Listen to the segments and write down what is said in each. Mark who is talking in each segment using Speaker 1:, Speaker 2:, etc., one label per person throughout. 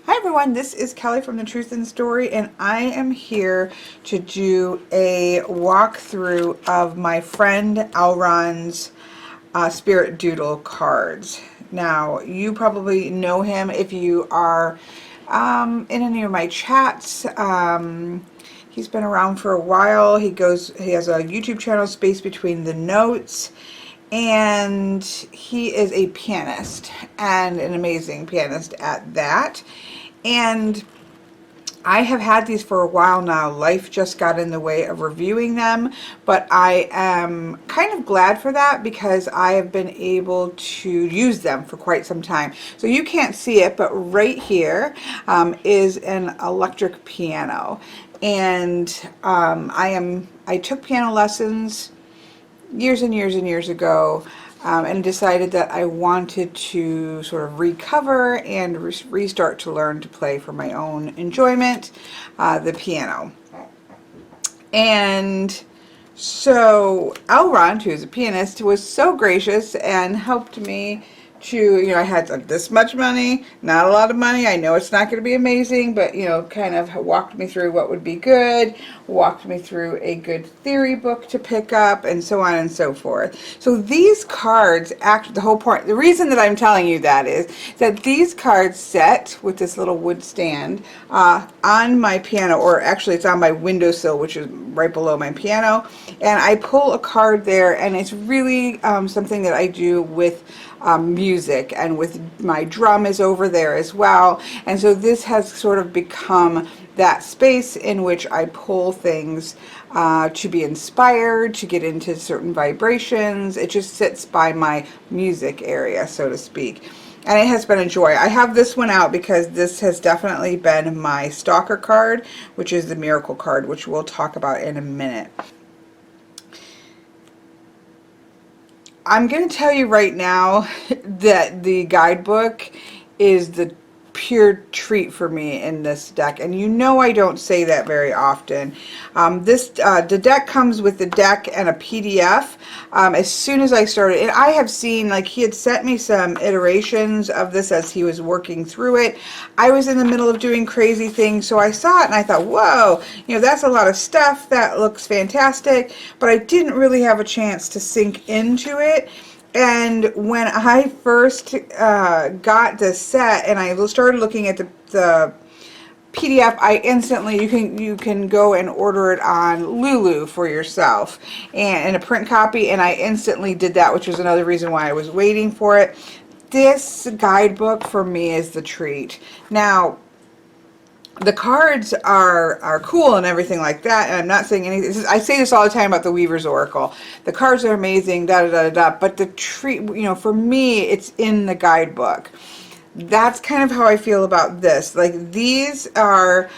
Speaker 1: Hi everyone, this is Kelly from The Truth in Story, and I am here to do a walkthrough of my friend Elron's Spirit Doodle cards. Now, you probably know him if you are in any of my chats. He's been around for a while. He has a YouTube channel, Space Between the Notes, and he is a pianist and an amazing pianist at that. And I have had these for a while now. Life just got in the way of reviewing them, but I am kind of glad for that because I have been able to use them for quite some time. So you can't see it, but right here is an electric piano. And I took piano lessons years and years and years ago, and decided that I wanted to sort of recover and restart to learn to play for my own enjoyment, the piano. And so Elrond, who's a pianist, was so gracious and helped me to, I had this much money, not a lot of money. I know it's not going to be amazing, but, kind of walked me through what would be good, walked me through a good theory book to pick up, and so on and so forth. So these cards, the whole point, the reason that I'm telling you that is that these cards set with this little wood stand on my piano, or actually it's on my windowsill, which is right below my piano, and I pull a card there, and it's really something that I do with music, and with my drum is over there as well. And so this has sort of become that space in which I pull things to be inspired, to get into certain vibrations. It just sits by my music area, so to speak. And it has been a joy. I have this one out because this has definitely been my stalker card, which is the miracle card, which we'll talk about in a minute. I'm going to tell you right now that the guidebook is the pure treat for me in this deck, and I don't say that very often. The deck comes with the deck and a PDF. As soon as I started, and I have seen, like, he had sent me some iterations of this as he was working through it. I was in the middle of doing crazy things, so I saw it and I thought, whoa, that's a lot of stuff. That looks fantastic, but I didn't really have a chance to sink into it. And when I first got this set and I started looking at the PDF, I instantly, you can go and order it on Lulu for yourself and in a print copy, and I instantly did that, which was another reason why I was waiting for it. This guidebook for me is the treat. Now, the cards are cool and everything like that, and I'm not saying anything. I say this all the time about the Weaver's Oracle. The cards are amazing, da da da da. But the treat, for me, it's in the guidebook. That's kind of how I feel about this. Like, these are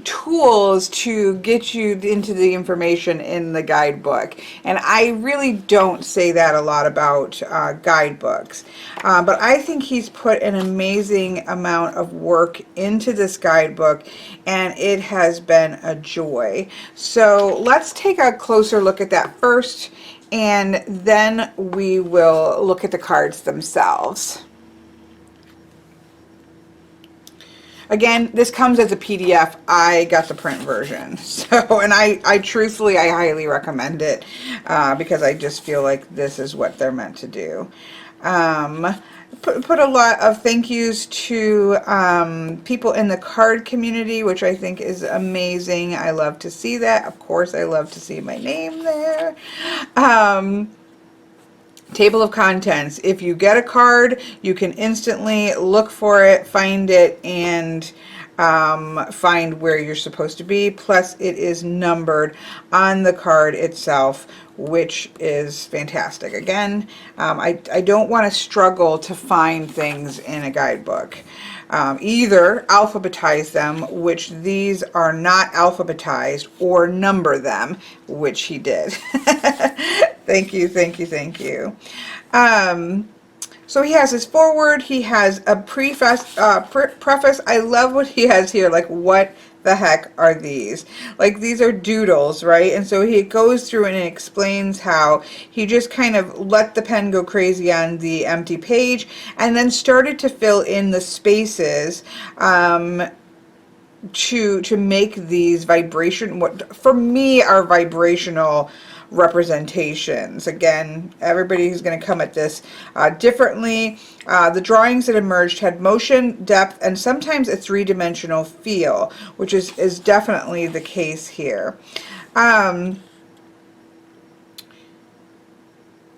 Speaker 1: tools to get you into the information in the guidebook. And I really don't say that a lot about guidebooks. But I think he's put an amazing amount of work into this guidebook, and it has been a joy. So let's take a closer look at that first, and then we will look at the cards themselves. Again, this comes as a PDF. I got the print version. So, and I truthfully, I highly recommend it because I just feel like this is what they're meant to do. Put a lot of thank yous to people in the card community, which I think is amazing. I love to see that. Of course, I love to see my name there. Table of contents. If you get a card, you can instantly look for it, find it, and find where you're supposed to be. Plus, it is numbered on the card itself, which is fantastic. Again, I don't want to struggle to find things in a guidebook. Either alphabetize them, which these are not alphabetized, or number them, which he did. Thank you, thank you, thank you. So he has his foreword, he has a preface. I love what he has here, like, what the heck are these? Like, these are doodles, right? And so he goes through and explains how he just kind of let the pen go crazy on the empty page and then started to fill in the spaces, to make these vibration, what for me are vibrational representations. Again, everybody's going to come at this differently. The drawings that emerged had motion, depth, and sometimes a three-dimensional feel, which is definitely the case here.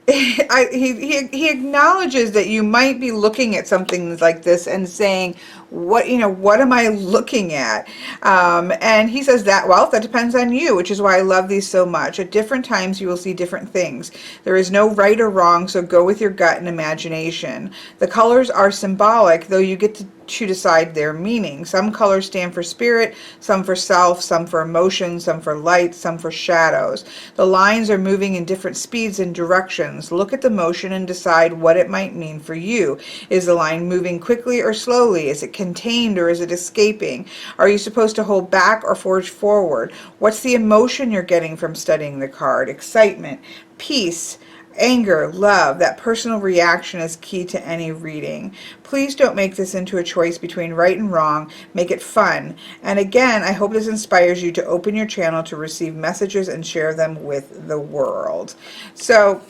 Speaker 1: He acknowledges that you might be looking at something like this and saying, what am I looking at? And he says that depends on you, which is why I love these so much. At different times you will see different things. There is no right or wrong, so go with your gut and imagination. The colors are symbolic, though you get to decide their meaning. Some colors stand for spirit, some for self, some for emotion, some for light, some for shadows. The lines are moving in different speeds and directions. Look at the motion and decide what it might mean for you. Is the line moving quickly or slowly? Is it contained or is it escaping? Are you supposed to hold back or forge forward? What's the emotion you're getting from studying the card? Excitement, peace, anger, love. That personal reaction is key to any reading. Please don't make this into a choice between right and wrong. Make it fun. And again, I hope this inspires you to open your channel to receive messages and share them with the world. So,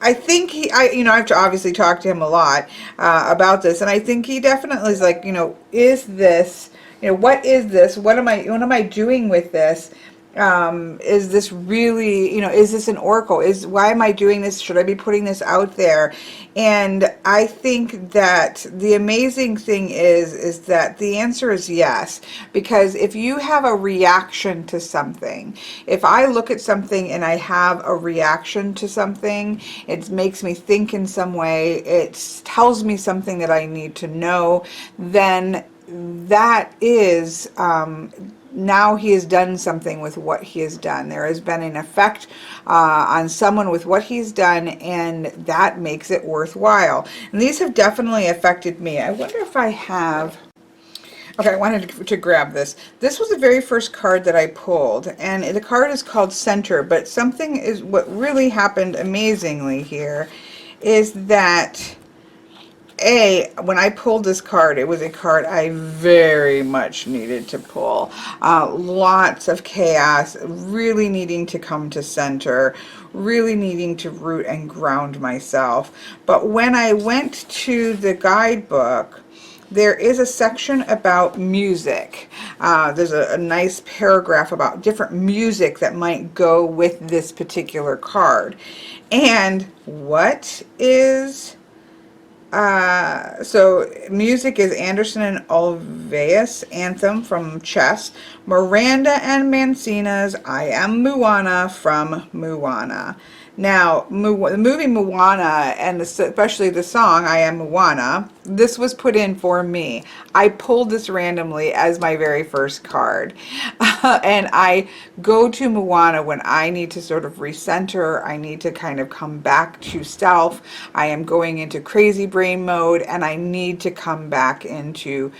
Speaker 1: I think I've obviously talked to him a lot about this, and I think he definitely is like, is this, what is this? What am I doing with this? Is this really, is this an oracle? Why am I doing this? Should I be putting this out there? And I think that the amazing thing is that the answer is yes, because if you have a reaction to something, if I look at something and I have a reaction to something, it makes me think in some way, it tells me something that I need to know, then that is, now he has done something with what he has done. There has been an effect on someone with what he's done, and that makes it worthwhile. And these have definitely affected me. I wonder if I have... Okay, I wanted to grab this. This was the very first card that I pulled, and the card is called Center, but something is what really happened amazingly here is that when I pulled this card, it was a card I very much needed to pull. Lots of chaos, really needing to come to center, really needing to root and ground myself. But when I went to the guidebook, there is a section about music. There's a nice paragraph about different music that might go with this particular card. And what is... so music is Anderson and Olveus anthem from Chess, Miranda and Mancina's I Am Moana from Moana. Now, the movie Moana, and especially the song I Am Moana, this was put in for me. I pulled this randomly as my very first card. And I go to Moana when I need to sort of recenter. I need to kind of come back to self. I am going into crazy brain mode, and I need to come back into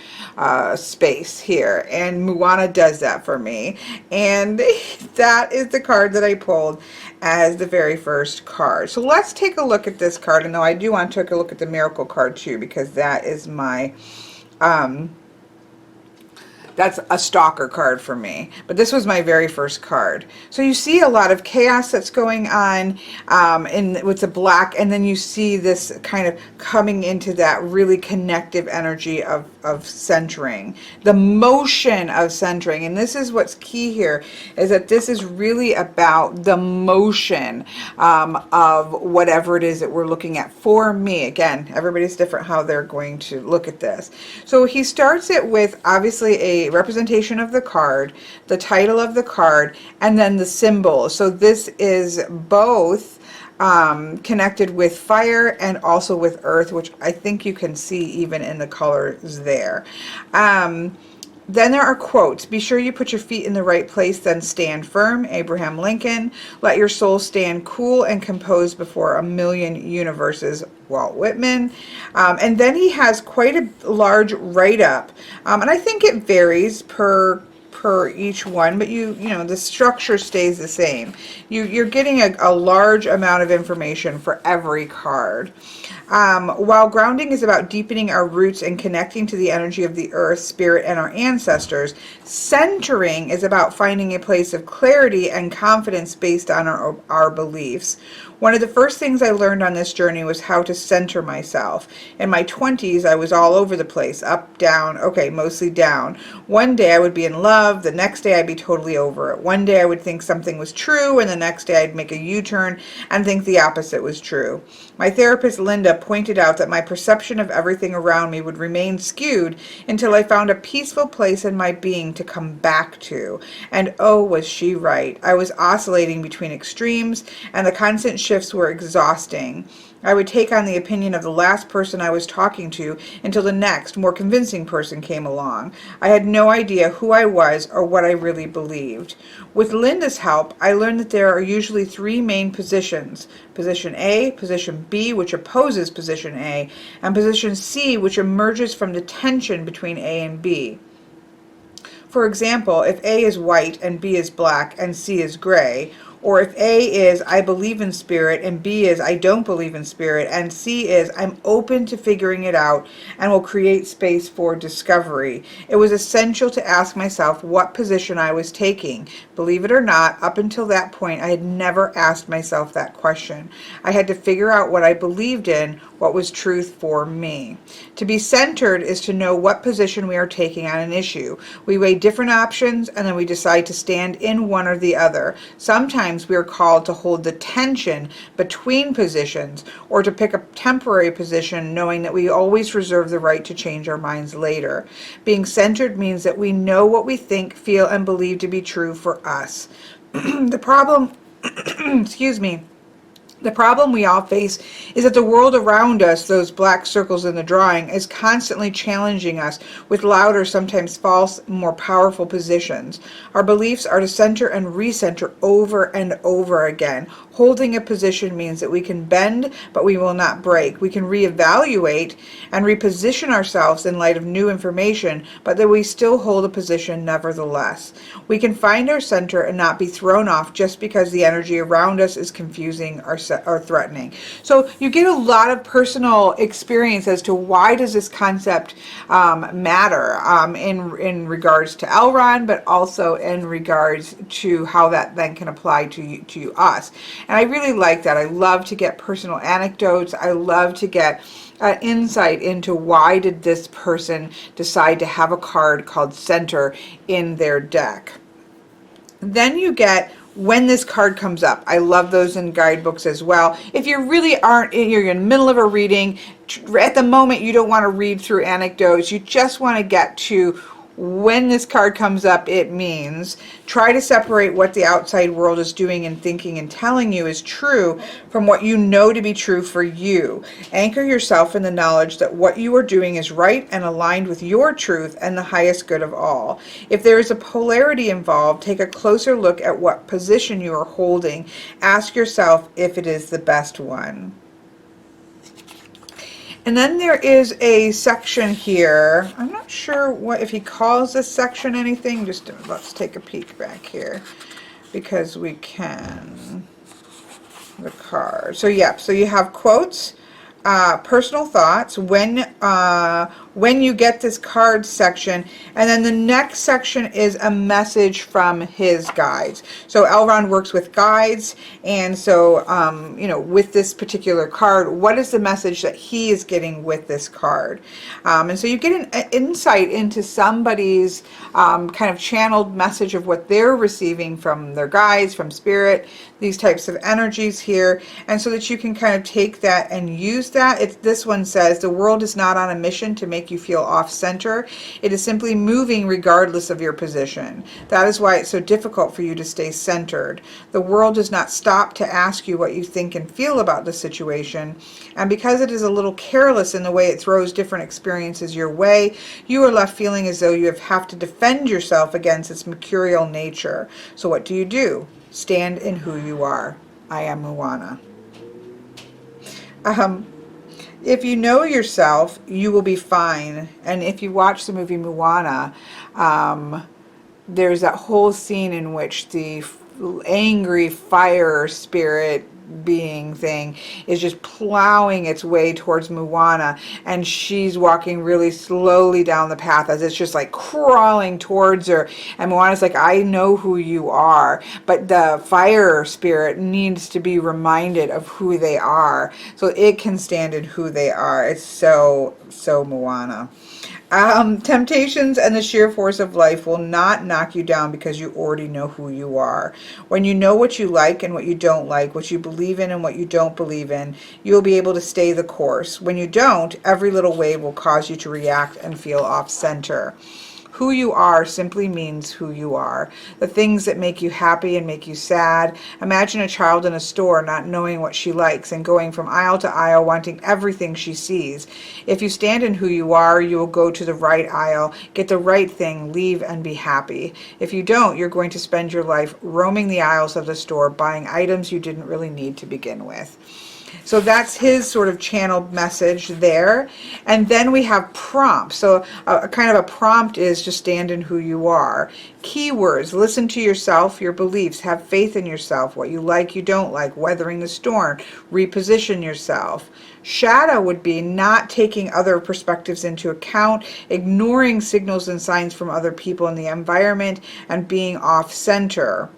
Speaker 1: space here. And Moana does that for me. And that is the card that I pulled as the very first card. So let's take a look at this card. And though I do want to take a look at the Miracle card too, because that is my... that's a stalker card for me. But this was my very first card. So you see a lot of chaos that's going on with the black, and then you see this kind of coming into that really connective energy of centering. The motion of centering. And this is what's key here, is that this is really about the motion of whatever it is that we're looking at. For me, again, everybody's different how they're going to look at this. So he starts it with obviously a representation of the card, the title of the card, and then the symbol. So this is both connected with fire and also with earth, which I think you can see even in the colors there. Then there are quotes. Be sure you put your feet in the right place, then stand firm. Abraham Lincoln. Let your soul stand cool and composed before a million universes. Walt Whitman. And then he has quite a large write-up. And I think it varies per each one, but you know the structure stays the same. You're getting a large amount of information for every card. While grounding is about deepening our roots and connecting to the energy of the earth, spirit, and our ancestors, centering is about finding a place of clarity and confidence based on our beliefs. One of the first things I learned on this journey was how to center myself. In my 20s, I was all over the place, up, down, okay, mostly down. One day I would be in love, the next day I'd be totally over it. One day I would think something was true, and the next day I'd make a U-turn and think the opposite was true. My therapist, Linda, pointed out that my perception of everything around me would remain skewed until I found a peaceful place in my being to come back to. And oh, was she right. I was oscillating between extremes, and the constant shifts were exhausting. I would take on the opinion of the last person I was talking to until the next, more convincing person came along. I had no idea who I was or what I really believed. With Linda's help, I learned that there are usually three main positions. Position A, Position B, which opposes Position A, and Position C, which emerges from the tension between A and B. For example, if A is white and B is black and C is gray, or if A is I believe in spirit and B is I don't believe in spirit and C is I'm open to figuring it out and will create space for discovery. It was essential to ask myself what position I was taking. Believe it or not, up until that point I had never asked myself that question. I had to figure out what I believed in, what was truth for me. To be centered is to know what position we are taking on an issue. We weigh different options and then we decide to stand in one or the other. Sometimes we are called to hold the tension between positions or to pick a temporary position knowing that we always reserve the right to change our minds later. Being centered means that we know what we think, feel, and believe to be true for us. The problem, excuse me, the problem we all face is that the world around us, those black circles in the drawing, is constantly challenging us with louder, sometimes false, more powerful positions. Our beliefs are to center and recenter over and over again. Holding a position means that we can bend, but we will not break. We can reevaluate and reposition ourselves in light of new information, but that we still hold a position nevertheless. We can find our center and not be thrown off just because the energy around us is confusing or threatening. So you get a lot of personal experience as to why does this concept matter in regards to Elrond, but also in regards to how that then can apply to us. And I really like that. I love to get personal anecdotes. I love to get insight into why did this person decide to have a card called Center in their deck. Then you get when this card comes up. I love those in guidebooks as well. If you really you're in the middle of a reading, at the moment you don't want to read through anecdotes, you just want to get to when this card comes up, it means. Try to separate what the outside world is doing and thinking and telling you is true from what you know to be true for you. Anchor yourself in the knowledge that what you are doing is right and aligned with your truth and the highest good of all. If there is a polarity involved, take a closer look at what position you are holding. Ask yourself if it is the best one. And then there is a section here. I'm not sure if he calls this section anything. Just let's take a peek back here because we can. The card. So yeah, so you have quotes, personal thoughts, when you get this card section, and then the next section is a message from his guides. So Elrond works with guides, and so with this particular card, what is the message that he is getting with this card? And so you get an insight into somebody's kind of channeled message of what they're receiving from their guides, from spirit, these types of energies here, and so that you can kind of take that and use that. This one says, the world is not on a mission to make make you feel off center. It is simply moving regardless of your position. That is why it's so difficult for you to stay centered. The world does not stop to ask you what you think and feel about the situation, and because it is a little careless in the way it throws different experiences your way, you are left feeling as though you have to defend yourself against its mercurial nature. So what do? Stand in who you are. I am Moana. If you know yourself, you will be fine. And if you watch the movie Moana, there's that whole scene in which the angry fire spirit being thing is just plowing its way towards Moana, and she's walking really slowly down the path as it's just like crawling towards her, and Moana's like, I know who you are, but the fire spirit needs to be reminded of who they are so it can stand in who they are. It's so Moana. Temptations and the sheer force of life will not knock you down because you already know who you are. When you know what you like and what you don't like, what you believe in and what you don't believe in, you will be able to stay the course. When you don't, every little wave will cause you to react and feel off center. Who you are simply means who you are. The things that make you happy and make you sad. Imagine a child in a store not knowing what she likes and going from aisle to aisle wanting everything she sees. If you stand in who you are, you will go to the right aisle, get the right thing, leave and be happy. If you don't, you're going to spend your life roaming the aisles of the store buying items you didn't really need to begin with. So that's his sort of channeled message there. And then we have prompts. So a kind of a prompt is just stand in who you are. Keywords: listen to yourself, your beliefs, have faith in yourself, what you like, you don't like, weathering the storm, reposition yourself. Shadow would be not taking other perspectives into account, ignoring signals and signs from other people in the environment, and being off center.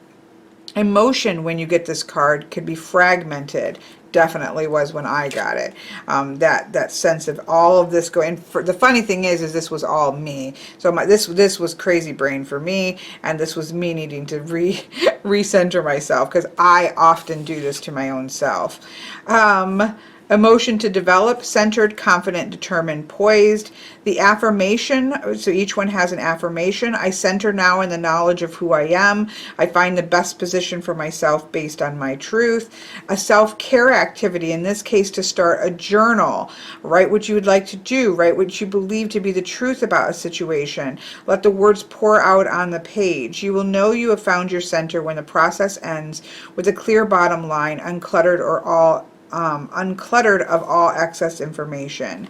Speaker 1: Emotion, when you get this card, could be fragmented. Definitely was when I got it. That sense of all of this going. The funny thing is this was all me. So this was crazy brain for me, and this was me needing to recenter myself, because I often do this to my own self. Emotion to develop: centered, confident, determined, poised. The affirmation, so each one has an affirmation. I center now in the knowledge of who I am. I find the best position for myself based on my truth. A self-care activity, in this case to start a journal. Write what you would like to do. Write what you believe to be the truth about a situation. Let the words pour out on the page. You will know you have found your center when the process ends with a clear bottom line, uncluttered of all excess information.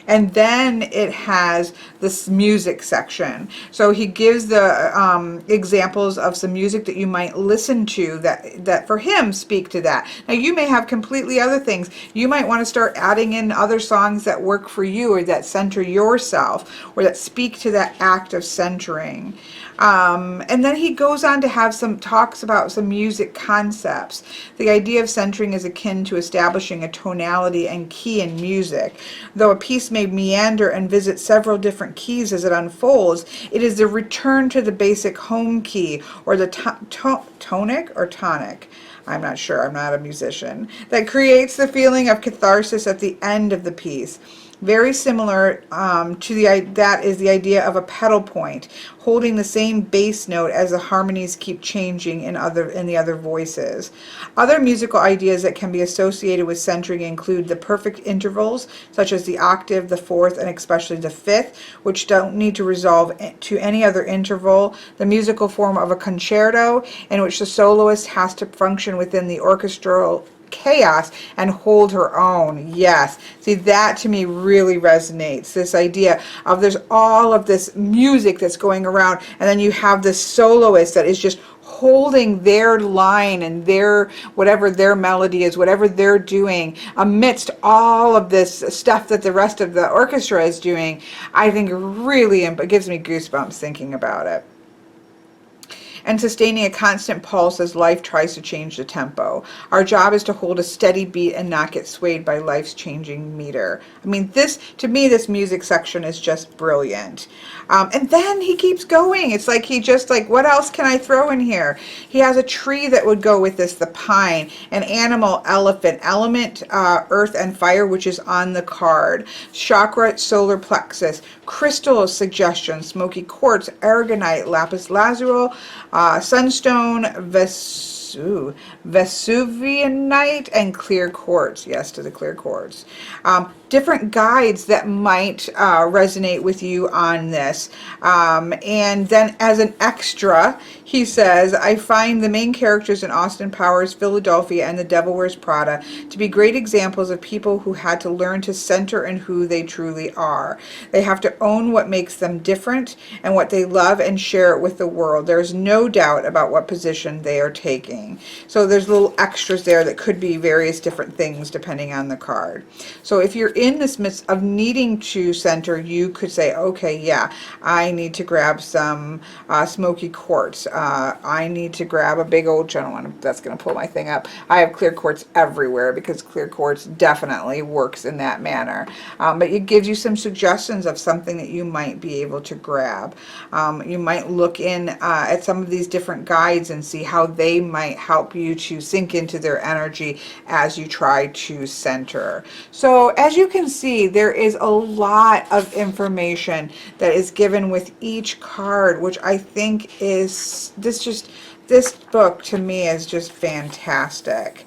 Speaker 1: And then it has this music section. So he gives the examples of some music that you might listen to that for him speak to that. Now you may have completely other things. You might want to start adding in other songs that work for you, or that center yourself, or that speak to that act of centering. And then he goes on to have talks about some music concepts. The idea of centering is akin to establishing a tonality and key in music. Though a piece may meander and visit several different keys as it unfolds, it is the return to the basic home key, or the tonic or tonic, I'm not sure, I'm not a musician, that creates the feeling of catharsis at the end of the piece. Very similar that is the idea of a pedal point, holding the same bass note as the harmonies keep changing in the other voices. Other musical ideas that can be associated with centering include the perfect intervals, such as the octave, the fourth, and especially the fifth, which don't need to resolve to any other interval. The musical form of a concerto, in which the soloist has to function within the orchestral chaos and hold her own. Yes, see, that to me really resonates. This idea of there's all of this music that's going around, and then you have this soloist that is just holding their line and their whatever their melody is, whatever they're doing, amidst all of this stuff that the rest of the orchestra is doing. I think really, it gives me goosebumps thinking about it. and sustaining a constant pulse as life tries to change the tempo. Our job is to hold a steady beat and not get swayed by life's changing meter. I mean, this, to me, this music section is just brilliant. And then he keeps going. It's like he just like, what else can I throw in here? He has a tree that would go with this, the pine, an animal, elephant, element, earth and fire, which is on the card, chakra, solar plexus, crystal suggestion, smoky quartz, aragonite, lapis lazuli, sunstone, Vesuvianite, and clear quartz. Yes, to the clear quartz. Different guides that might resonate with you on this. And then as an extra, he says, I find the main characters in Austin Powers, Philadelphia, and The Devil Wears Prada to be great examples of people who had to learn to center in who they truly are. They have to own what makes them different and what they love and share it with the world. There's no doubt about what position they are taking. So there's little extras there that could be various different things depending on the card. So if you're in this midst of needing to center, you could say, okay, yeah, I need to grab some smoky quartz. I need to grab a big old, I don't want to, that's going to pull my thing up. I have clear quartz everywhere because clear quartz definitely works in that manner. But it gives you some suggestions of something that you might be able to grab. You might look in at some of these different guides and see how they might help you to sink into their energy as you try to center. So as you can see, there is a lot of information that is given with each card, which I think is this book to me is just fantastic.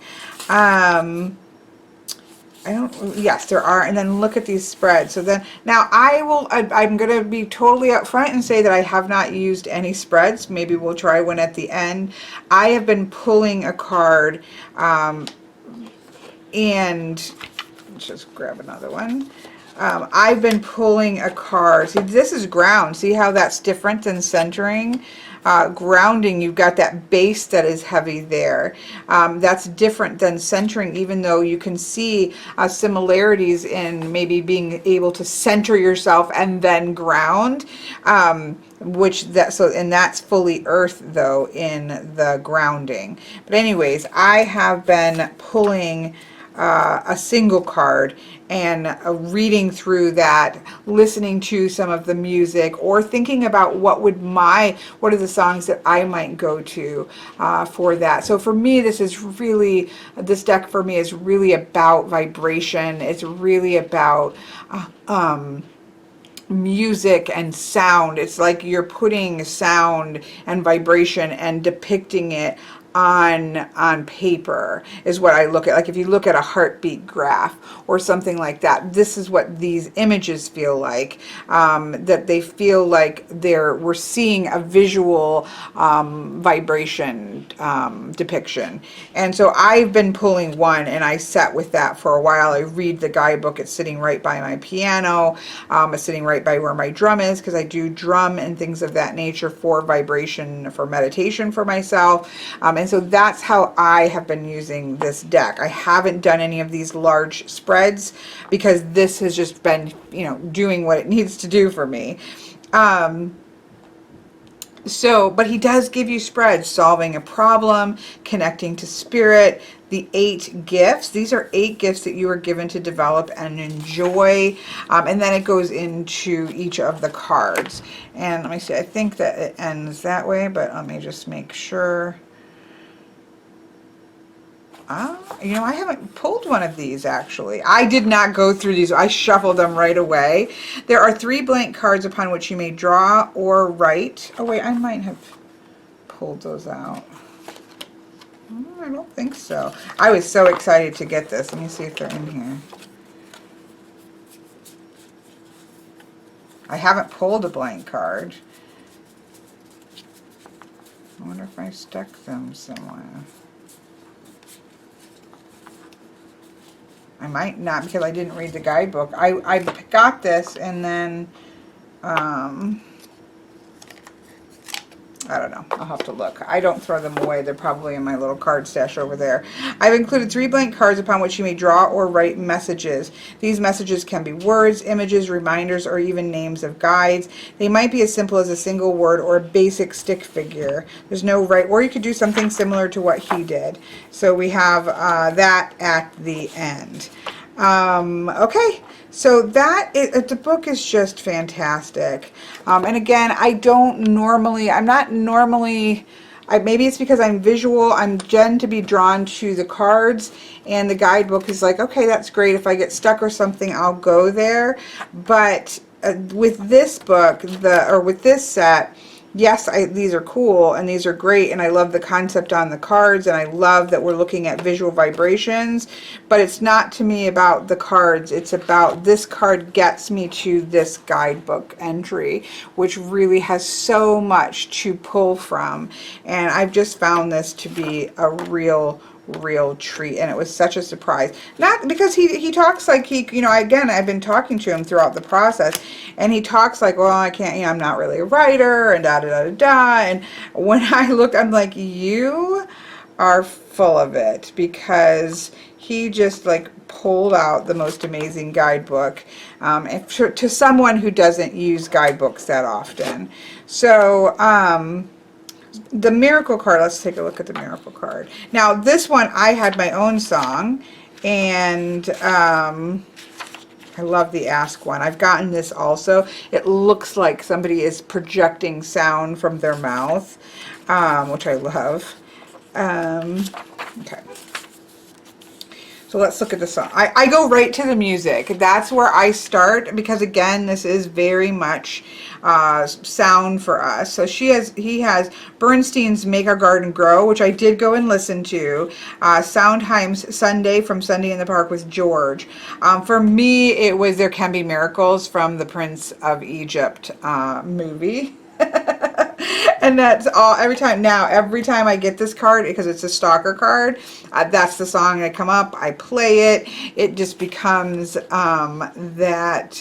Speaker 1: Yes, there are. And then look at these spreads. So then, now I'm going to be totally upfront and say that I have not used any spreads. Maybe we'll try one at the end. I have been pulling a card, and let's just grab another one. I've been pulling a card. See, this is ground. See how that's different than centering? Grounding, you've got that base that is heavy there. That's different than centering, even though you can see similarities in maybe being able to center yourself and then ground. And that's fully earth though in the grounding. But anyways, I have been pulling a single card and reading through that, listening to some of the music, or thinking about what are the songs that I might go to for that. So for me, this deck for me is really about vibration. It's really about music and sound. It's like you're putting sound and vibration and depicting it on paper is what I look at. Like if you look at a heartbeat graph or something like that, this is what these images feel like, that they feel like we're seeing a visual vibration depiction. And so I've been pulling one, and I sat with that for a while. I read the guidebook. It's sitting right by my piano. It's sitting right by where my drum is, because I do drum and things of that nature for vibration, for meditation for myself. And so that's how I have been using this deck. I haven't done any of these large spreads because this has just been, doing what it needs to do for me. But he does give you spreads: solving a problem, connecting to spirit, the 8 gifts. These are 8 gifts that you are given to develop and enjoy. And then it goes into each of the cards. And let me see, I think that it ends that way, but let me just make sure. I haven't pulled one of these actually. I did not go through these. I shuffled them right away. There are 3 blank cards upon which you may draw or write. Oh wait, I might have pulled those out. I don't think so. I was so excited to get this. Let me see if they're in here. I haven't pulled a blank card. I wonder if I stuck them somewhere. I might not, because I didn't read the guidebook. I got this, and then I don't know. I'll have to look. I don't throw them away. They're probably in my little card stash over there. I've included 3 blank cards upon which you may draw or write messages. These messages can be words, images, reminders, or even names of guides. They might be as simple as a single word or a basic stick figure. There's no right, or you could do something similar to what he did. So we have that at the end. Okay. So that is, the book is just fantastic. And again, I'm not normally, maybe it's because I'm visual, I'm tend to be drawn to the cards, and the guidebook is like, okay, that's great. If I get stuck or something, I'll go there. But with this book, with this set, yes, these are cool and these are great, and I love the concept on the cards, and I love that we're looking at visual vibrations, but it's not to me about the cards. It's about this card gets me to this guidebook entry, which really has so much to pull from, and I've just found this to be a real treat, and it was such a surprise. Not because he talks like again, I've been talking to him throughout the process, and he talks like, well, I can't, I'm not really a writer, and da da da da da. And when I looked, I'm like, you are full of it, because he just like pulled out the most amazing guidebook, to someone who doesn't use guidebooks that often. So the miracle card, let's take a look at the miracle card. Now this one, I had my own song, and I love the ask one. I've gotten this also. It looks like somebody is projecting sound from their mouth, which I love. Okay. So let's look at the song. I go right to the music. That's where I start, because again, this is very much sound for us. So he has Bernstein's Make Our Garden Grow, which I did go and listen to. Sondheim's Sunday from Sunday in the Park with George. For me, it was There Can Be Miracles from the Prince of Egypt movie. And that's all. Every time I get this card, because it's a stalker card, that's the song that come up. I play it. It just becomes that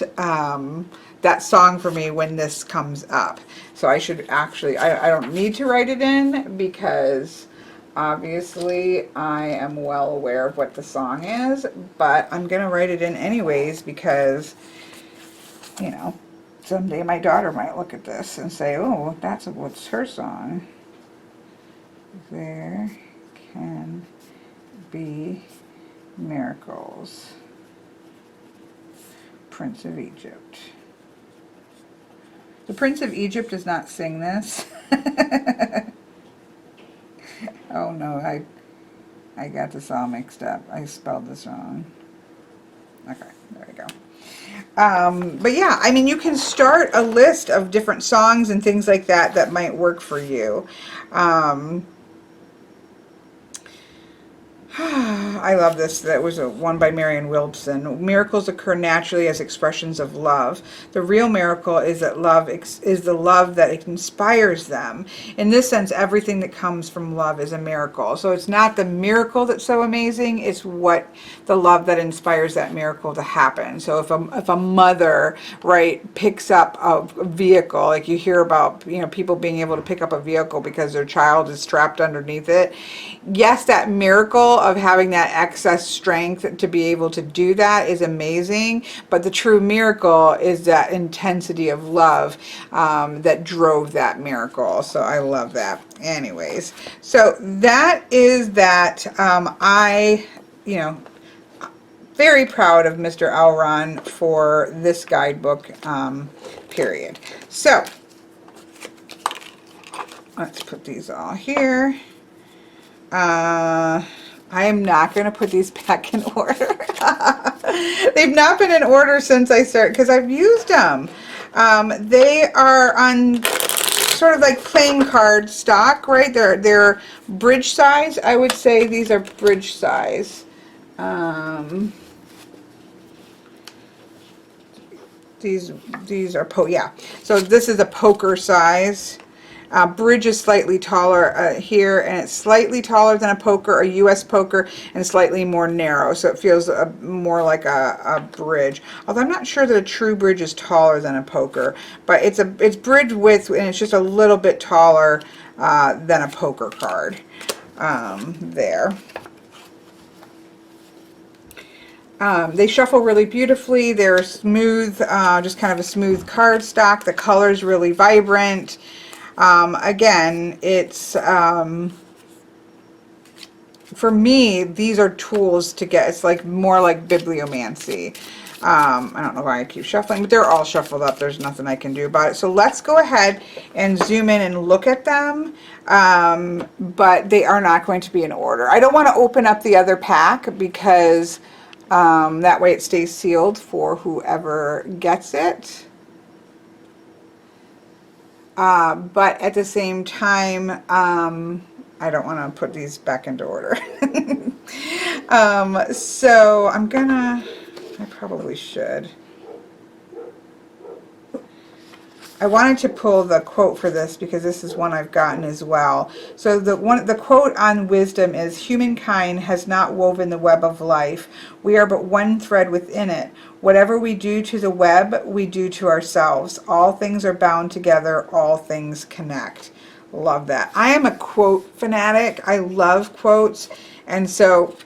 Speaker 1: song for me when this comes up. So I should actually, I don't need to write it in, because obviously I am well aware of what the song is, but I'm going to write it in anyways, because, someday my daughter might look at this and say, oh, what's her song? There can be miracles. Prince of Egypt. The Prince of Egypt does not sing this. Oh no, I got this all mixed up. I spelled this wrong. Okay, there we go. But yeah, I mean, you can start a list of different songs and things like that might work for you. I love this. That was one by Marion Wilson. Miracles occur naturally as expressions of love. The real miracle is that love is the love that inspires them. In this sense, everything that comes from love is a miracle. So it's not the miracle that's so amazing, it's what the love that inspires that miracle to happen. So if a mother, right, picks up a vehicle, like you hear about, people being able to pick up a vehicle because their child is strapped underneath it. Yes, that miracle of having that excess strength to be able to do that is amazing, but the true miracle is that intensity of love that drove that miracle. So I love that. Anyways, so that is that. Very proud of Mr. Auron for this guidebook, period. So let's put these all here. I am not going to put these back in order. They've not been in order since I started, because I've used them. They are on sort of like playing card stock, right? They're bridge size. I would say these are bridge size. These are yeah. So this is a poker size. Bridge is slightly taller here, and it's slightly taller than a poker, a US poker, and slightly more narrow, so it feels more like a bridge. Although I'm not sure that a true bridge is taller than a poker, but it's bridge width, and it's just a little bit taller than a poker card there. They shuffle really beautifully. They're smooth, just kind of a smooth card stock. The color's really vibrant. Again, it's, for me, these are tools to get, it's like more like bibliomancy. I don't know why I keep shuffling, but they're all shuffled up. There's nothing I can do about it. So let's go ahead and zoom in and look at them, but they are not going to be in order. I don't want to open up the other pack because that way it stays sealed for whoever gets it. But at the same time, I don't want to put these back into order. So I'm gonna, I probably should. I wanted to pull the quote for this because this is one I've gotten as well. So the quote on wisdom is, "Humankind has not woven the web of life. We are but one thread within it. Whatever we do to the web, we do to ourselves. All things are bound together. All things connect." Love that. I am a quote fanatic. I love quotes. And so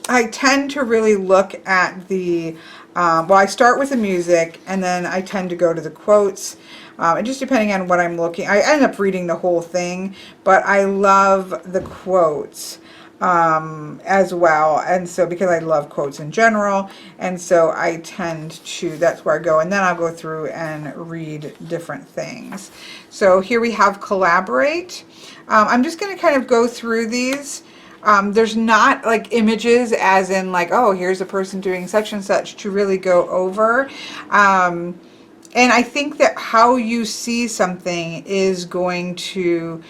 Speaker 1: I tend to really look at the, well, I start with the music and then I tend to go to the quotes. And just depending on what I'm looking, I end up reading the whole thing, but I love the quotes as well. And so, because I love quotes in general, and so I tend to, that's where I go, and then I'll go through and read different things. So here we have collaborate. I'm just going to kind of go through these. There's not like images as in like, oh, here's a person doing such and such to really go over. And I think that how you see something is going to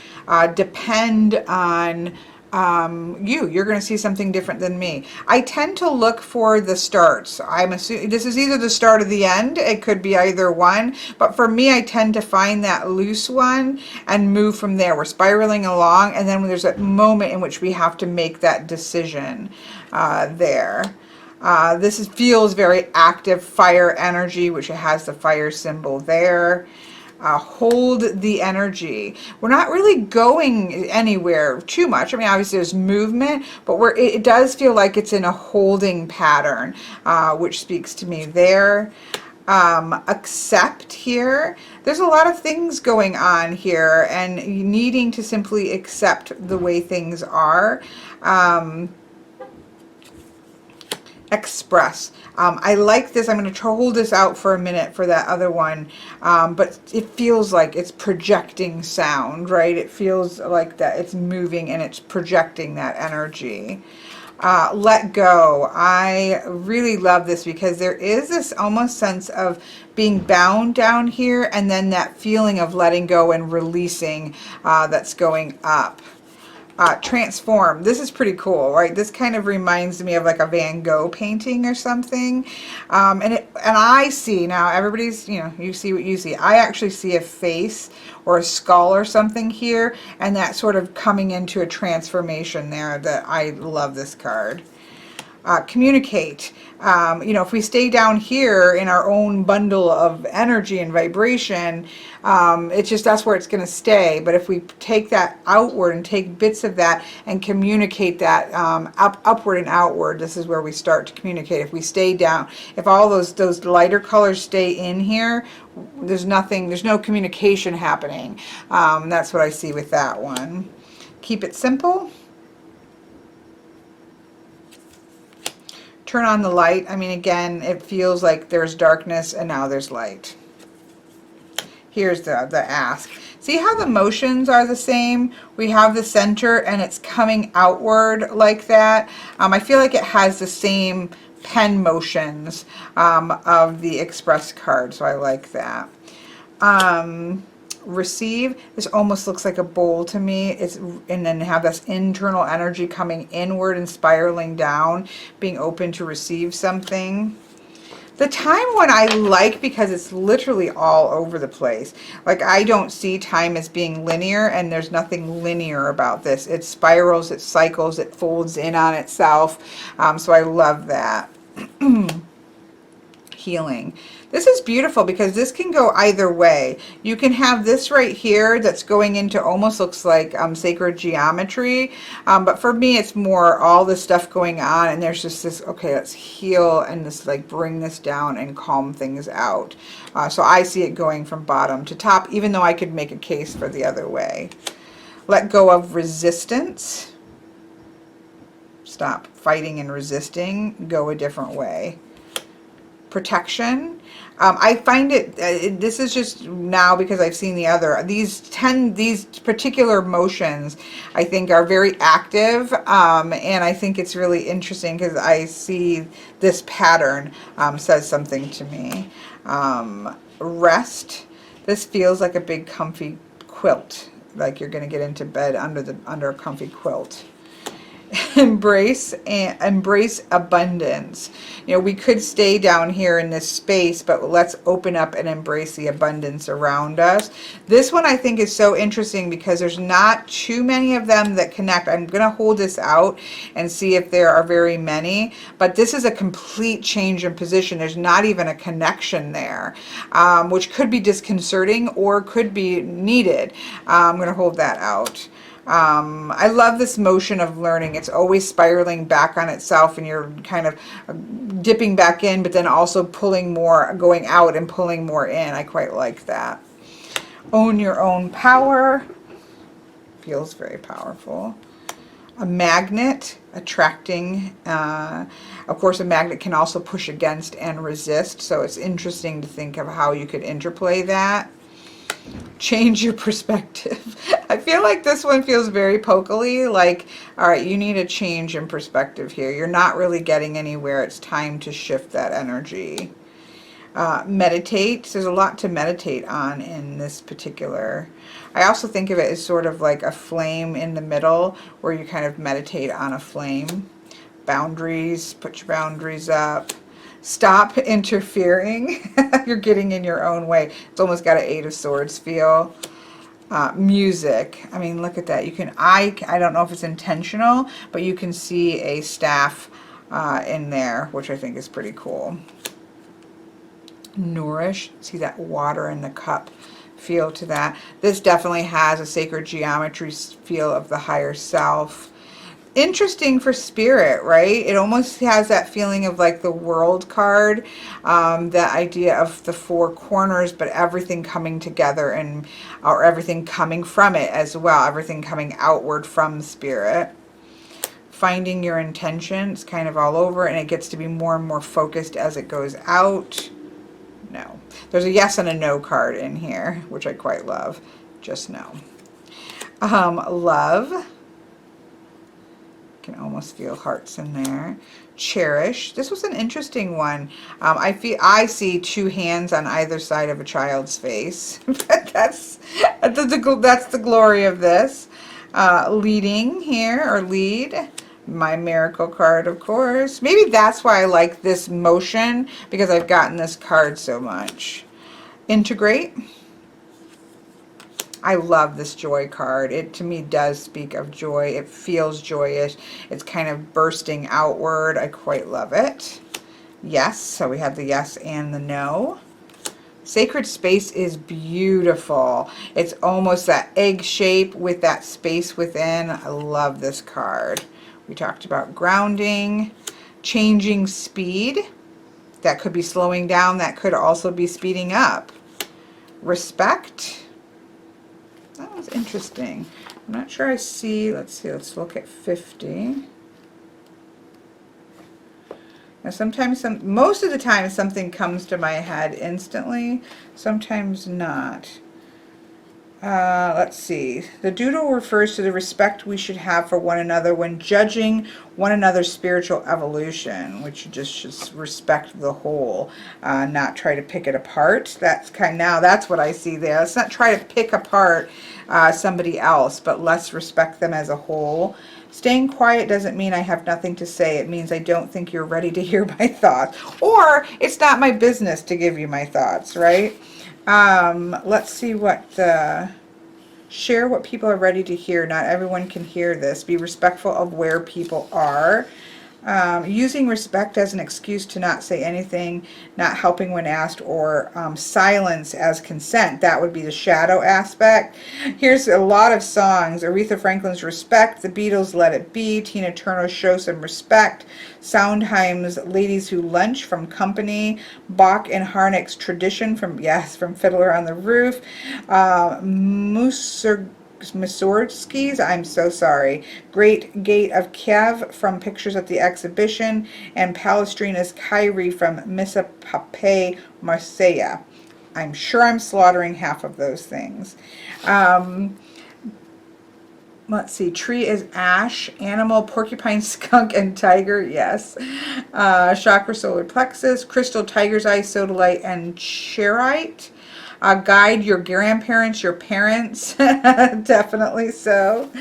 Speaker 1: depend on you're going to see something different than me. I tend to look for the starts. I'm assuming this is either the start or the end. It could be either one, but for me, I tend to find that loose one and move from there. We're spiraling along, and then there's a moment in which we have to make that decision there. This feels very active fire energy, which it has the fire symbol there. Hold the energy. We're not really going anywhere too much. I mean, obviously there's movement, but it does feel like it's in a holding pattern, which speaks to me there. Accept here. There's a lot of things going on here and needing to simply accept the way things are. Express. I like this. I'm going to hold this out for a minute for that other one, but it feels like it's projecting sound, right? It feels like that it's moving and it's projecting that energy. Let go. I really love this because there is this almost sense of being bound down here, and then that feeling of letting go and releasing that's going up. Transform. This is pretty cool, right? This kind of reminds me of like a Van Gogh painting or something. And I see now, everybody's, you know, you see what you see. I actually see a face or a skull or something here, and that sort of coming into a transformation there. That I love this card. Communicate. You know, if we stay down here in our own bundle of energy and vibration, it's just, that's where it's going to stay. But if we take that outward and take bits of that and communicate that upward and outward, this is where we start to communicate. If we stay down, if all those lighter colors stay in here, there's no communication happening. That's what I see with that one. Keep it simple. Turn on the light. I mean, again, it feels like there's darkness and now there's light. Here's the ask. See how the motions are the same? We have the center and it's coming outward like that. I feel like it has the same pen motions of the Express card, so I like that. Receive. This almost looks like a bowl to me. And then have this internal energy coming inward and spiraling down, being open to receive something. The time one I like because it's literally all over the place. Like, I don't see time as being linear, and there's nothing linear about this. It spirals, it cycles, it folds in on itself. So I love that. Healing. This is beautiful because this can go either way. You can have this right here that's going into almost looks like sacred geometry, but for me it's more all this stuff going on, and there's just this, okay, let's heal and this, like, bring this down and calm things out. So I see it going from bottom to top, even though I could make a case for the other way. Let go of resistance. Stop fighting and resisting. Go a different way. Protection. I find it, this is just now because I've seen the other, these particular motions I think are very active, and I think it's really interesting because I see this pattern says something to me. Rest. This feels like a big comfy quilt, like you're going to get into bed under a comfy quilt. Embrace abundance. You know, we could stay down here in this space, but let's open up and embrace the abundance around us. This one I think is so interesting because there's not too many of them that connect. I'm going to hold this out and see if there are very many, but this is a complete change in position. There's not even a connection there, which could be disconcerting or could be needed. I'm going to hold that out. I love this motion of learning. It's always spiraling back on itself, and you're kind of dipping back in, but then also pulling more, going out and pulling more in. I quite like that. Own your own power. Feels very powerful. A magnet, attracting. Of course, a magnet can also push against and resist, so it's interesting to think of how you could interplay that. Change your perspective. I feel like this one feels very pokely, like, all right, you need a change in perspective here. You're not really getting anywhere. It's time to shift that energy. Meditate. There's a lot to meditate on in this particular. I also think of it as sort of like a flame in the middle where you kind of meditate on a flame. Boundaries. Put your boundaries up. Stop interfering. You're getting in your own way. It's almost got an 8 of Swords feel. Music. I mean, look at that. You can, I don't know if it's intentional, but you can see a staff in there, which I think is pretty cool. Nourish. See that water in the cup feel to that. This definitely has a sacred geometry feel of the higher self. Interesting for spirit, right? It almost has that feeling of like the World card, that idea of the 4 corners, but everything coming together, and or everything coming from it as well, everything coming outward from spirit. Finding your intentions, kind of all over, and it gets to be more and more focused as it goes out. No. There's a yes and a no card in here, which I quite love. Just no. Love. Can almost feel hearts in there. Cherish. This was an interesting one. I see 2 hands on either side of a child's face. that's the glory of this. Leading here, or lead. My miracle card, of course. Maybe that's why I like this motion, because I've gotten this card so much. Integrate. I love this joy card. It to me does speak of joy. It feels joyous. It's kind of bursting outward. I quite love it. Yes, so we have the yes and the no. Sacred space is beautiful. It's almost that egg shape with that space within. I love this card. We talked about grounding, changing speed. That could be slowing down. That could also be speeding up. Respect. That was interesting. I'm not sure I see. Let's see. Let's look at 50. Now sometimes, most of the time something comes to my head instantly. Sometimes not. Let's see. The doodle refers to the respect we should have for one another when judging one another's spiritual evolution, which you just should respect the whole, not try to pick it apart. That's what I see there. Let's not try to pick apart somebody else, but let's respect them as a whole. Staying quiet doesn't mean I have nothing to say. It means I don't think you're ready to hear my thoughts. Or it's not my business to give you my thoughts, right? Let's see what share what people are ready to hear. Not everyone can hear this. Be respectful of where people are. Using respect as an excuse to not say anything, not helping when asked, or silence as consent. That would be the shadow aspect. Here's a lot of songs. Aretha Franklin's Respect, the Beatles' Let It Be, Tina Turner's Show Some Respect, Sondheim's Ladies Who Lunch from Company, Bach and Harnick's Tradition from Fiddler on the Roof, Mussorgsky's I'm So Sorry, Great Gate of Kiev from Pictures at the Exhibition, and Palestrina's Kyrie from Missa Pape Marseille. I'm sure I'm slaughtering half of those things. Let's see. Tree is ash. Animal, porcupine, skunk, and tiger. Yes. Chakra, solar plexus. Crystal, tiger's eye, sodalite, and chairite. Guide, your grandparents, your parents. Definitely so.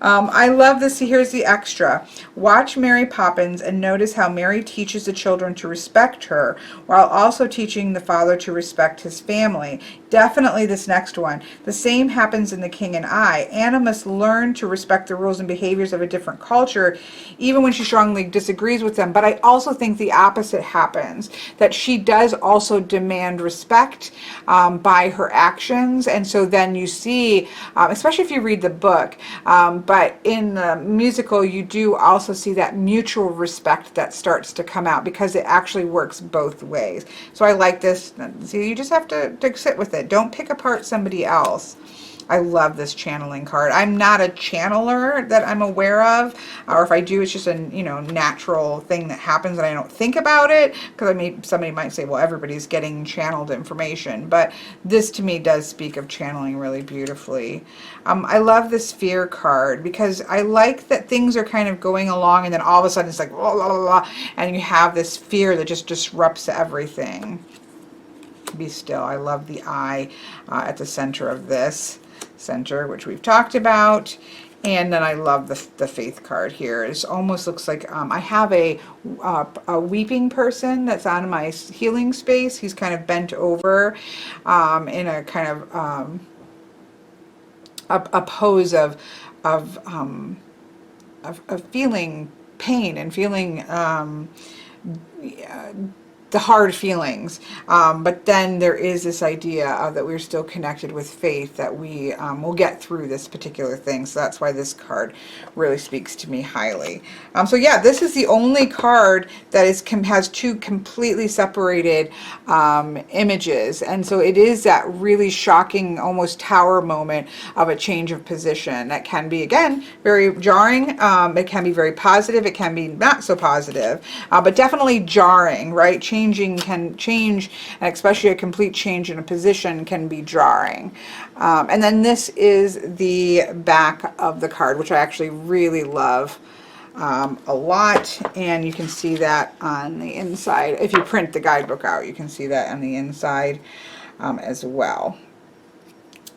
Speaker 1: I love this. Here's the extra. Watch Mary Poppins and notice how Mary teaches the children to respect her while also teaching the father to respect his family. Definitely this next one. The same happens in The King and I. Anna must learn to respect the rules and behaviors of a different culture, even when she strongly disagrees with them. But I also think the opposite happens, that she does also demand respect by her actions. And so then you see, especially if you read the book, but in the musical, you do also see that mutual respect that starts to come out because it actually works both ways. So I like this. See, you just have to sit with it. Don't pick apart somebody else. I love this channeling card. I'm not a channeler that I'm aware of, or if I do, it's just a natural thing that happens and I don't think about it, because somebody might say, well, everybody's getting channeled information, but this to me does speak of channeling really beautifully. I love this fear card because I like that things are kind of going along and then all of a sudden it's like blah, blah, blah, blah, and you have this fear that just disrupts everything. Be still. I love the eye at the center of this. Center, which we've talked about. And then I love the faith card here. It almost looks like I have a weeping person that's on my healing space. He's kind of bent over in a kind of a pose of feeling pain and feeling the hard feelings, but then there is this idea that we're still connected with faith, that we will get through this particular thing. So that's why this card really speaks to me highly. So yeah, this is the only card that has two completely separated images, and so it is that really shocking, almost tower moment of a change of position that can be, again, very jarring. It can be very positive, it can be not so positive, but definitely jarring, right? Can change, and especially a complete change in a position can be jarring. And then this is the back of the card, which I actually really love a lot, and you can see that on the inside. If you print the guidebook out, you can see that on the inside as well.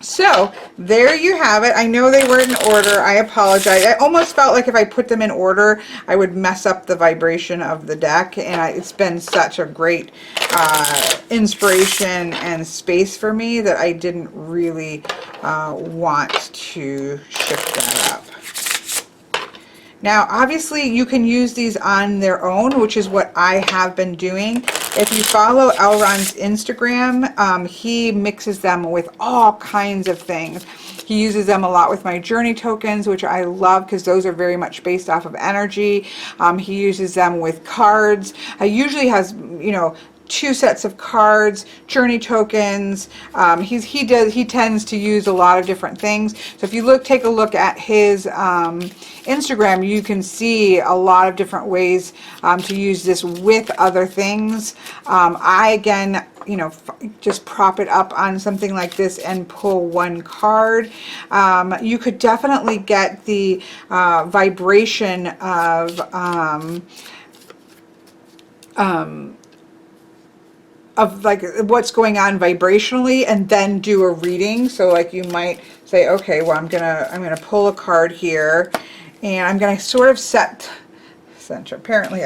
Speaker 1: So there you have it. I know they were in order. I apologize. I almost felt like if I put them in order, I would mess up the vibration of the deck. And it's been such a great inspiration and space for me that I didn't really want to shift that up. Now, obviously, you can use these on their own, which is what I have been doing. If you follow Elron's Instagram, he mixes them with all kinds of things. He uses them a lot with my journey tokens, which I love because those are very much based off of energy. He uses them with cards. He usually has, 2 sets of cards, journey tokens. He tends to use a lot of different things. So if you take a look at his Instagram, you can see a lot of different ways to use this with other things. I, again, you know, just prop it up on something like this and pull one card. You could definitely get the vibration of like what's going on vibrationally, and then do a reading. So like you might say, okay, well, I'm gonna pull a card here, and I'm gonna sort of set center. Apparently,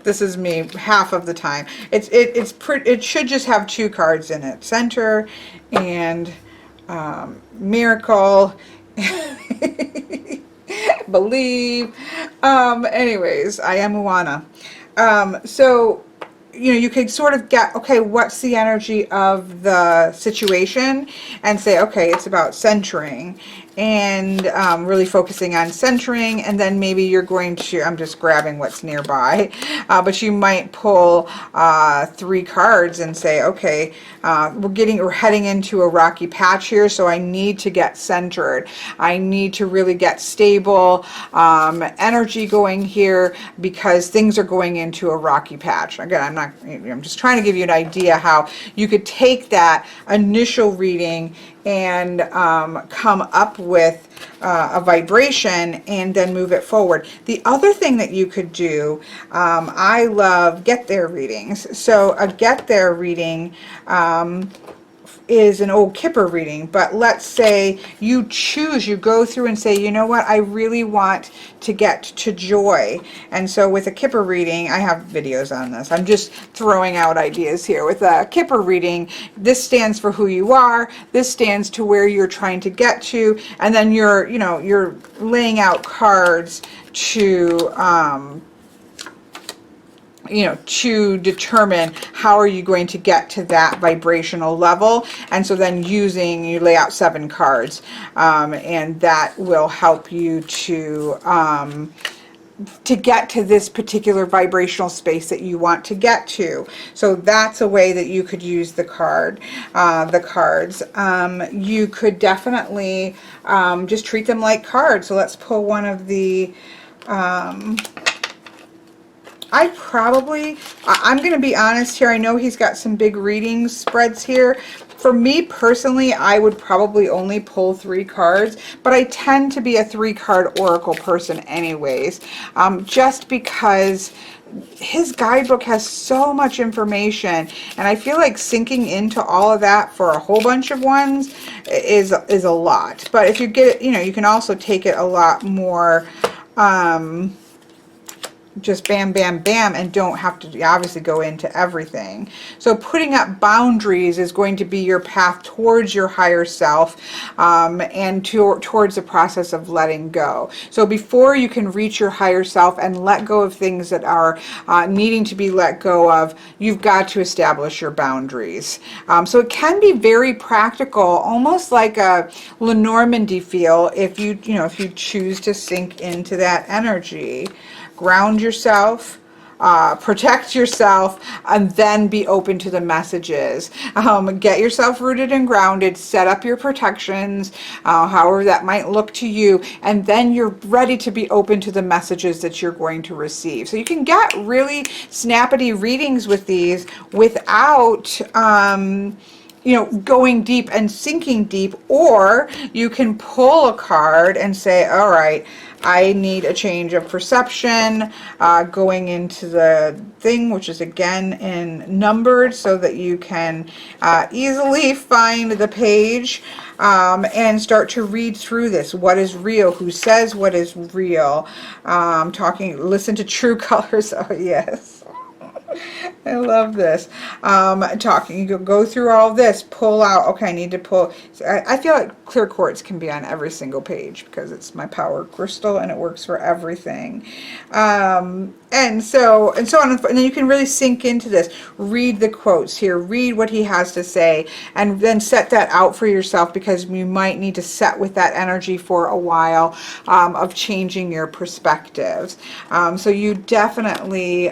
Speaker 1: this is me half of the time. It should just have two cards in it: center and miracle. Believe. Anyways, I am Moana. So you know, you could sort of get, okay, what's the energy of the situation, and say, okay, it's about centering, and really focusing on centering. And then maybe you're going to, I'm just grabbing what's nearby, but you might pull 3 cards and say, okay, we're heading into a rocky patch here, so I need to get centered. I need to really get stable energy going here, because things are going into a rocky patch. Again, I'm just trying to give you an idea how you could take that initial reading and come up with a vibration and then move it forward. The other thing that you could do, I love get there readings. So a get there reading is an old Kipper reading, but let's say you go through and say, you know what, I really want to get to joy. And so with a Kipper reading, I have videos on this, I'm just throwing out ideas here. With a Kipper reading, this stands for who you are, this stands to where you're trying to get to, and then you're laying out cards to to determine how are you going to get to that vibrational level. And so then you lay out 7 cards, and that will help you to get to this particular vibrational space that you want to get to. So that's a way that you could use the cards. You could definitely just treat them like cards. So let's pull one of the I'm going to be honest here. I know he's got some big reading spreads here. For me personally, I would probably only pull 3 cards, but I tend to be a 3-card oracle person anyways, just because his guidebook has so much information, and I feel like sinking into all of that for a whole bunch of ones is a lot. But if you get it, you can also take it a lot more just bam, bam, bam, and don't have to obviously go into everything. So putting up boundaries is going to be your path towards your higher self, and towards the process of letting go. So before you can reach your higher self and let go of things that are needing to be let go of, you've got to establish your boundaries. So it can be very practical, almost like a Lenormand feel, if you choose to sink into that energy. Ground yourself, protect yourself, and then be open to the messages. Get yourself rooted and grounded, set up your protections, however that might look to you, and then you're ready to be open to the messages that you're going to receive. So you can get really snappity readings with these without going deep and sinking deep, or you can pull a card and say, all right, I need a change of perception, going into the thing, which is again in numbered, so that you can easily find the page, and start to read through this. What is real? Who says what is real? Listen to true colors. Oh yes. I love this. You go through all this, pull out, okay, I need to pull. I feel like clear quartz can be on every single page because it's my power crystal and it works for everything. And so on, and then you can really sink into this. Read the quotes here, read what he has to say, and then set that out for yourself, because you might need to set with that energy for a while, of changing your perspectives. So you definitely,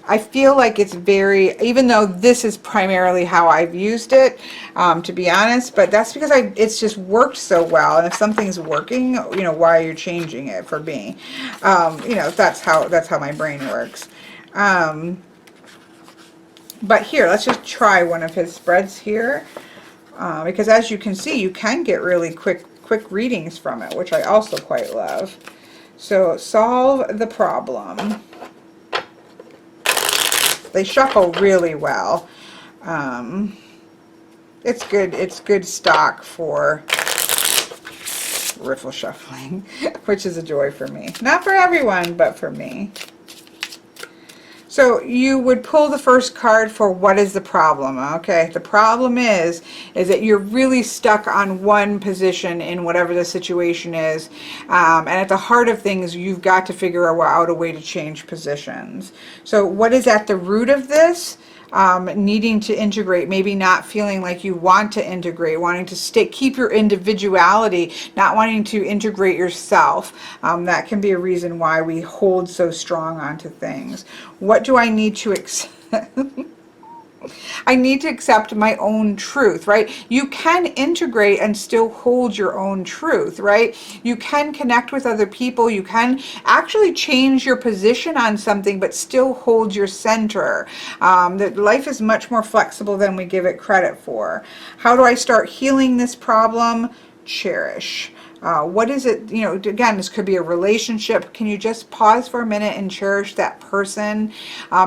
Speaker 1: I feel like it's very, even though this is primarily how I've used it, to be honest, but that's because it's just worked so well. And if something's working, why are you changing it for me? That's how my brain works. But here, let's just try one of his spreads here. Because as you can see, you can get really quick readings from it, which I also quite love. So, solve the problem. They shuffle really well. It's good stock for riffle shuffling, which is a joy for me. Not for everyone, but for me. So you would pull the first card for what is the problem, okay? The problem is that you're really stuck on one position in whatever the situation is. And at the heart of things, you've got to figure out a way to change positions. So what is at the root of this? Needing to integrate, maybe not feeling like you want to integrate, wanting to keep your individuality, not wanting to integrate yourself. That can be a reason why we hold so strong onto things. What do I need to accept? I need to accept my own truth, right? You can integrate and still hold your own truth, right? You can connect with other people. You can actually change your position on something, but still hold your center. That life is much more flexible than we give it credit for. How do I start healing this problem? Cherish. What is it, you know, again, this could be a relationship. Can you just pause for a minute and cherish that person?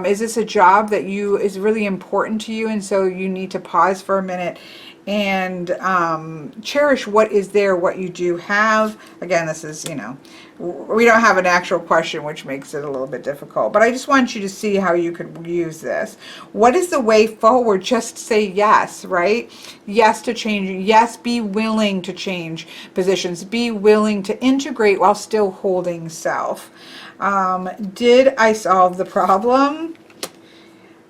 Speaker 1: Is this a job that is really important to you, and so you need to pause for a minute and cherish what is there, what you do have. Again, this is, you know, we don't have an actual question, which makes it a little bit difficult, but I just want you to see how you could use this. What is the way forward? Just say yes, right? Yes to change. Yes, be willing to change positions. Be willing to integrate while still holding self. Did I solve the problem?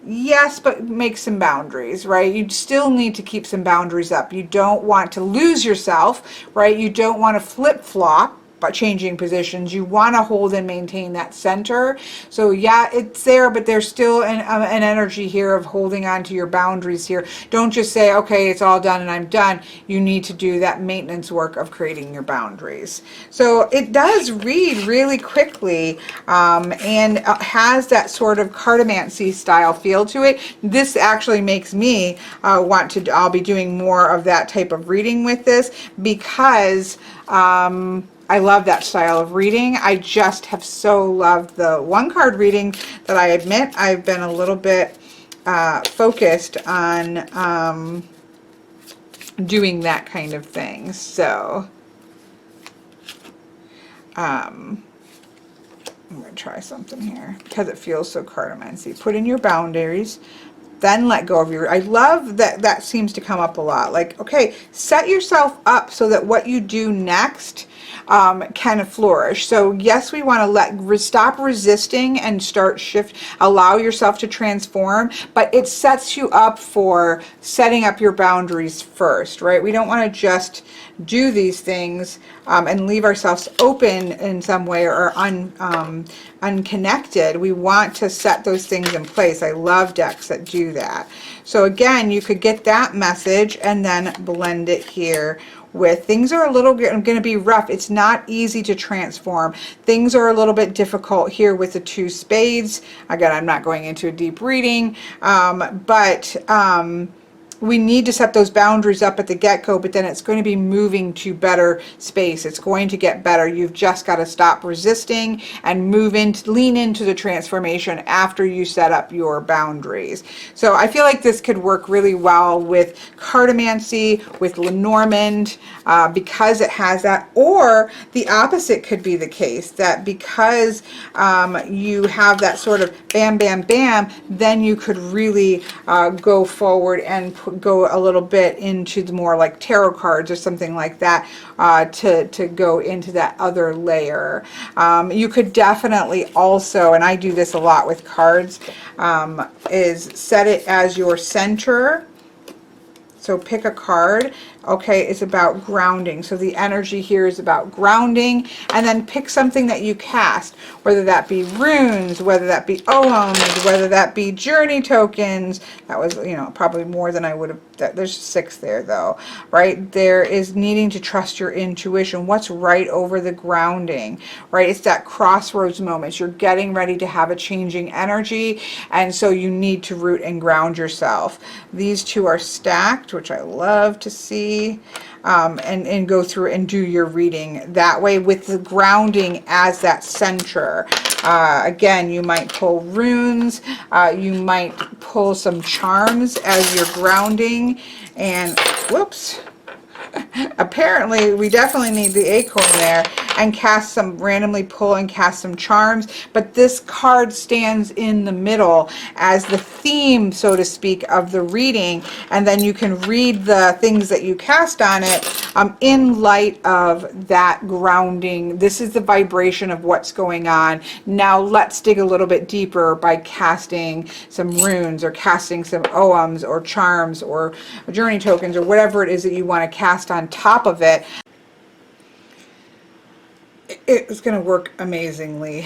Speaker 1: Yes, but make some boundaries, right? You still need to keep some boundaries up. You don't want to lose yourself, right? You don't want to flip-flop by changing positions. You want to hold and maintain that center. So yeah, it's there, but there's still an energy here of holding on to your boundaries here. Don't just say, okay, it's all done and I'm done. You need to do that maintenance work of creating your boundaries. So it does read really quickly and has that sort of cartomancy style feel to it. This actually makes me I'll be doing more of that type of reading with this, because I love that style of reading. I just have so loved the one card reading that I admit I've been a little bit focused on doing that kind of thing. So I'm going to try something here because it feels so cartomancy. Put in your boundaries, then let go of your, I love that that seems to come up a lot. Like, okay, set yourself up so that what you do next can flourish. So yes, we want to stop resisting and start allow yourself to transform, but it sets you up for setting up your boundaries first, right? We don't want to just do these things and leave ourselves open in some way or unconnected. We want to set those things in place. I love decks that do that. So again, you could get that message and then blend it here with things are a little going to be rough. It's not easy to transform. Things are a little bit difficult here with the 2 spades. Again, I'm not going into a deep reading, but we need to set those boundaries up at the get-go, but then it's going to be moving to better space. It's going to get better. You've just got to stop resisting and lean into the transformation after you set up your boundaries. So I feel like this could work really well with cartomancy, with Lenormand, because it has that. Or the opposite could be the case, that because you have that sort of bam, bam, bam, then you could really go forward and go a little bit into the more like tarot cards or something like that to go into that other layer. You could definitely also, and I do this a lot with cards, is set it as your center. So pick a card. Okay, it's about grounding. So the energy here is about grounding, and then pick something that you cast, whether that be runes, whether that be oghams, whether that be journey tokens. That was, you know, probably more than I would have. There's 6 there though, right? There is needing to trust your intuition. What's right over the grounding, right? It's that crossroads moment. You're getting ready to have a changing energy, and so you need to root and ground yourself. These 2 are stacked, which I love to see. And go through and do your reading that way with the grounding as that center. Again, you might pull runes, you might pull some charms as you're grounding, and whoops. Apparently, we definitely need the acorn there, and cast some, randomly pull and cast some charms, but this card stands in the middle as the theme, so to speak, of the reading, and then you can read the things that you cast on it in light of that grounding. This is the vibration of what's going on. Now let's dig a little bit deeper by casting some runes, or casting some oghams or charms or journey tokens, or whatever it is that you want to cast on top of it. It's going to work amazingly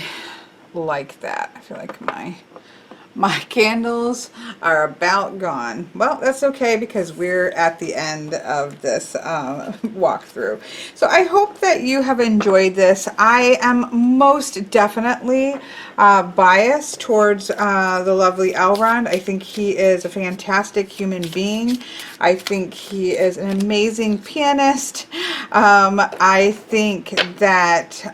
Speaker 1: like that. I feel like my candles are about gone. Well, that's okay, because we're at the end of this walkthrough. So I hope that you have enjoyed this. I am most definitely biased towards the lovely Elrond. I think he is a fantastic human being. I think he is an amazing pianist. I think that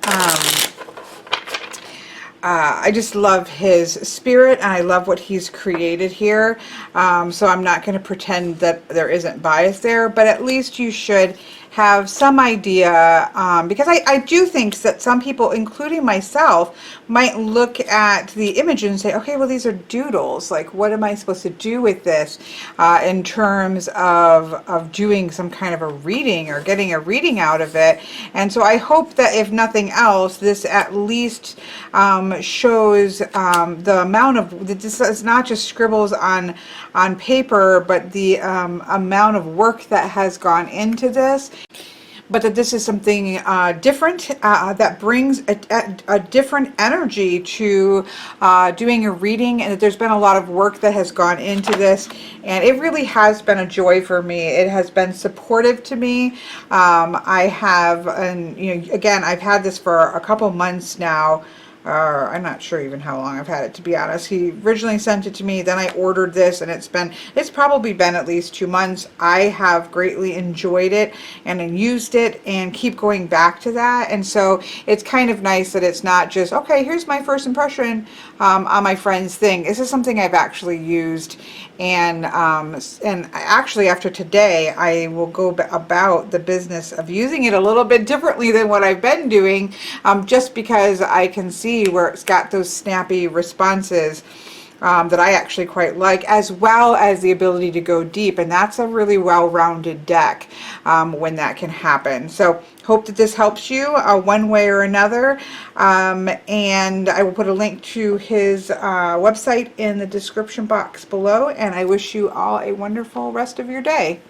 Speaker 1: I just love his spirit, and I love what he's created here. So I'm not going to pretend that there isn't bias there, but at least you should have some idea, because I do think that some people, including myself, might look at the image and say, okay, well, these are doodles. Like, what am I supposed to do with this in terms of doing some kind of a reading or getting a reading out of it? And so I hope that if nothing else, this at least shows the amount of, this is not just scribbles on paper, but the amount of work that has gone into this, but that this is something different, that brings a different energy to doing a reading, and that there's been a lot of work that has gone into this, and it really has been a joy for me. It has been supportive to me. I have, and you know, again, I've had this for a couple months now. I'm not sure even how long I've had it, to be honest. He originally sent it to me, then I ordered this, and it's probably been at least 2 months. I have greatly enjoyed it and used it and keep going back to that. And so it's kind of nice that it's not just, okay, here's my first impression on my friend's thing. This is something I've actually used, and actually after today, I will go about the business of using it a little bit differently than what I've been doing, just because I can see where it's got those snappy responses that I actually quite like, as well as the ability to go deep, and that's a really well-rounded deck when that can happen. So hope that this helps you one way or another, and I will put a link to his website in the description box below, and I wish you all a wonderful rest of your day.